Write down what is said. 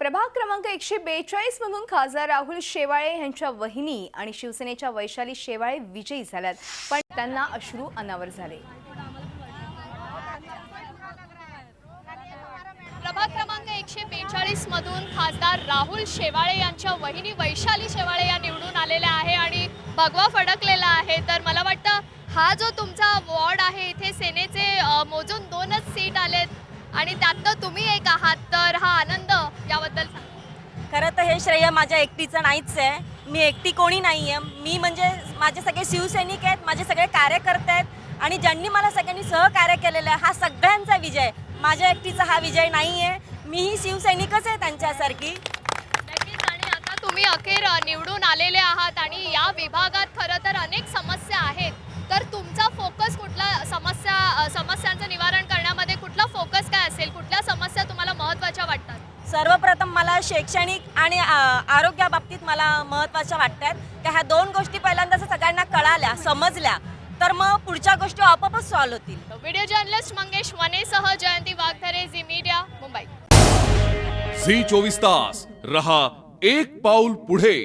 प्रभाग क्रमांक 142 मधून खासदार राहुल शेवाळे यांच्या वहिनी आणि शिवसेनेच्या वैशाली शेवाळे विजयी झाल्यात, पण त्यांना अश्रू अनावर झाले। प्रभाग क्रमांक 142 मधून खासदार राहुल शेवाळे यांच्या वहिनी वैशाली शेवाळे या निवडून आलेल्या आहे आणि भगवा फडकलेला आहे। तर मला वाटतं हा जो तुमचा वॉर्ड आहे इथे सेनेचे मोजून 2च सीट आलेत आणि त्यातनं तुम्ही एक आहात, तर हा आनंद याबद्दल सांगा। खरं तर हे श्रेय माझ्या एकटीचं नाहीच आहे। मी एकटी कोणी नाही आहे। मी म्हणजे माझे सगळे शिवसैनिक आहेत, माझे सगळे कार्यकर्ते आहेत आणि ज्यांनी मला सगळ्यांनी सहकार्य केलेलं आहे, हा सगळ्यांचा विजय, माझ्या एकटीचा हा विजय नाही आहे। मीही शिवसैनिकच आहे त्यांच्यासारखी। नक्कीच। आणि आता तुम्ही अखेर निवडून आलेले आहात आणि या विभागात खरं तर अनेक समस्या आहेत, तर तुमचा फोकस कुठला समस्यांचं निवारण करण्यामध्ये कुठला फोकस काय असेल? कुठल्या समस्या तुम्हाला महत्त्वाच्या वाटतात? सर्वप्रथम मला शैक्षणिक आणि आरोग्याबाबतीत मला महत्त्वाच्या वाटतात की ह्या दोन गोष्टी पहिल्यांदा सगळ्यांना कळाल्या, समजल्या, तर मग पुढच्या गोष्टी आपोआपच सॉल्व्ह होतील। व्हिडिओ जर्नलिस्ट मंगेश वनेसह जयंती वाघधरे, झी मीडिया, मुंबई। झी 24 तास रहा एक पाऊल पुढे।